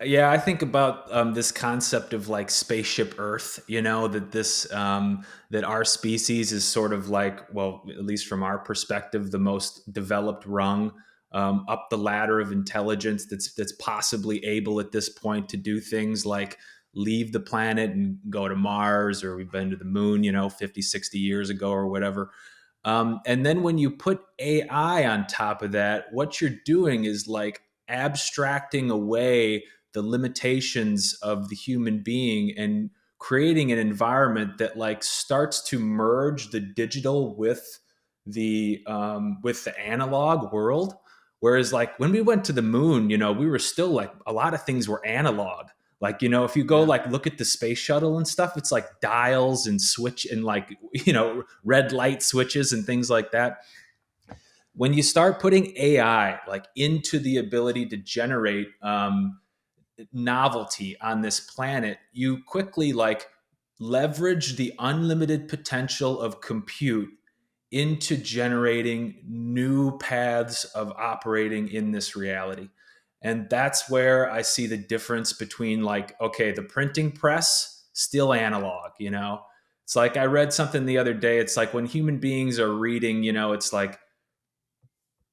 Yeah, I think about this concept of like spaceship Earth. That that our species is sort of like, well, at least from our perspective, the most developed rung up the ladder of intelligence that's possibly able at this point to do things like leave the planet and go to Mars, or we've been to the moon, 50, 60 years ago or whatever. And then when you put AI on top of that, what you're doing is like abstracting away the limitations of the human being and creating an environment that like starts to merge the digital with the analog world. Whereas like when we went to the moon, we were still like a lot of things were analog. Like, if you go Yeah. like look at the space shuttle and stuff, it's like dials and switch and like, red light switches and things like that. When you start putting AI like into the ability to generate novelty on this planet, you quickly like leverage the unlimited potential of compute into generating new paths of operating in this reality. And that's where I see the difference between like, okay, the printing press, still analog, It's like I read something the other day. It's like when human beings are reading, it's like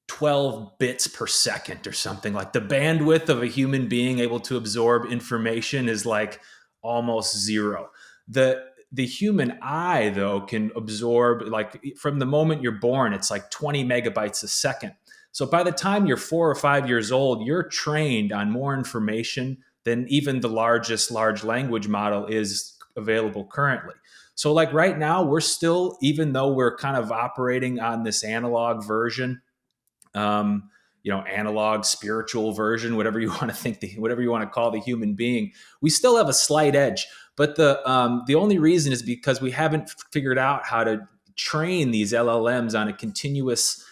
12 bits per second or something. Like the bandwidth of a human being able to absorb information is like almost zero. The human eye though can absorb, like from the moment you're born, it's like 20 megabytes a second. So by the time you're 4 or 5 years old, you're trained on more information than even the largest large language model is available currently. So like right now, we're still, even though we're kind of operating on this analog version, analog spiritual version, whatever you want to think, whatever you want to call the human being, we still have a slight edge. But the only reason is because we haven't figured out how to train these LLMs on a continuous,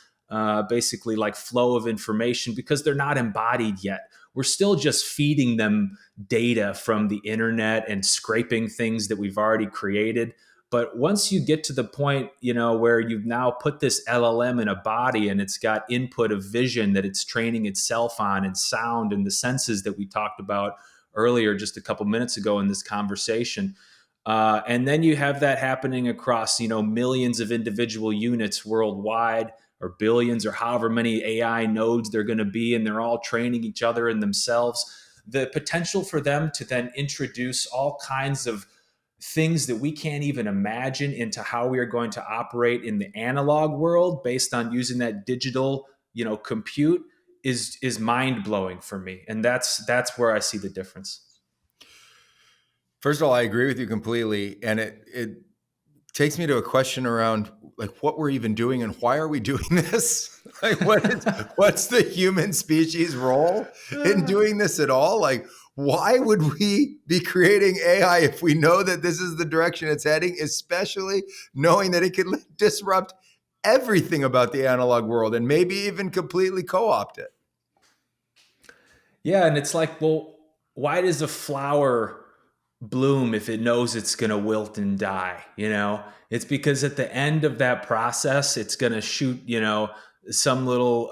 basically like flow of information, because they're not embodied yet. We're still just feeding them data from the internet and scraping things that we've already created. But once you get to the point, where you've now put this LLM in a body and it's got input of vision that it's training itself on, and sound and the senses that we talked about earlier just a couple minutes ago in this conversation. And then you have that happening across, millions of individual units worldwide, or billions, or however many AI nodes they're going to be, and they're all training each other and themselves. The potential for them to then introduce all kinds of things that we can't even imagine into how we are going to operate in the analog world based on using that digital, compute is mind blowing for me, and that's where I see the difference. First of all, I agree with you completely, and it takes me to a question around like what we're even doing and why are we doing this? Like what's the human species role in doing this at all? Like why would we be creating AI if we know that this is the direction it's heading, especially knowing that it could disrupt everything about the analog world and maybe even completely co-opt it? Yeah, and it's like, well, why does a flower bloom if it knows it's going to wilt and die? It's because at the end of that process, it's going to shoot, some little,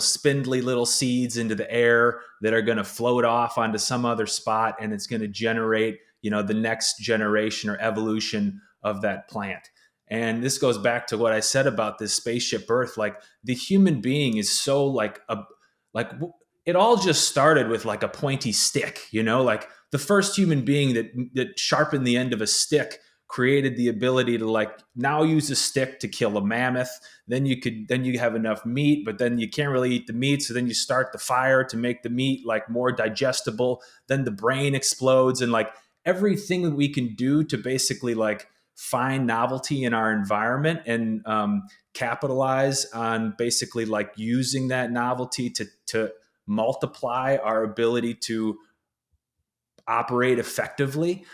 spindly little seeds into the air that are going to float off onto some other spot, and it's going to generate, the next generation or evolution of that plant. And this goes back to what I said about this spaceship Earth. Like the human being is so like it all just started with like a pointy stick, like the first human being that sharpened the end of a stick created the ability to like now use a stick to kill a mammoth. Then you have enough meat, but then you can't really eat the meat. So then you start the fire to make the meat like more digestible. Then the brain explodes, and like everything that we can do to basically like find novelty in our environment and capitalize on basically like using that novelty to multiply our ability to operate effectively,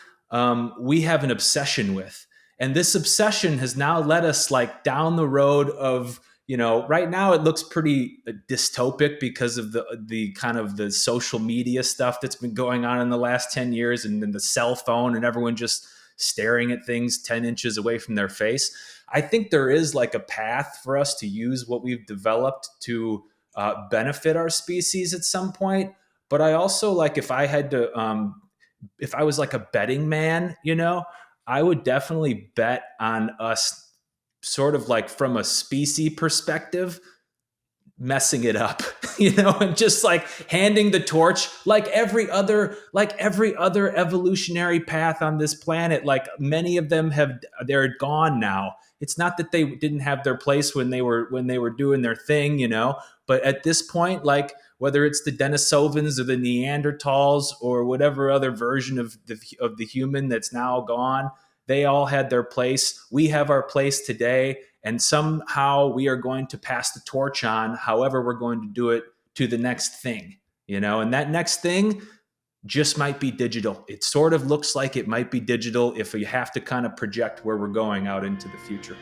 we have an obsession with. And this obsession has now led us like down the road of, right now it looks pretty dystopic because of the kind of the social media stuff that's been going on in the last 10 years, and then the cell phone and everyone just staring at things 10 inches away from their face. I think there is like a path for us to use what we've developed to benefit our species at some point. But I also like, if I had to, if I was like a betting man, I would definitely bet on us, sort of like from a species perspective, messing it up, and just like handing the torch, like every other evolutionary path on this planet. Like, many of them they're gone now. It's not that they didn't have their place when they were doing their thing, but at this point, like, whether it's the Denisovans or the Neanderthals or whatever other version of the human that's now gone, they all had their place. We have our place today, and somehow we are going to pass the torch on, however we're going to do it, to the next thing, and that next thing just might be digital. It sort of looks like it might be digital if we have to kind of project where we're going out into the future.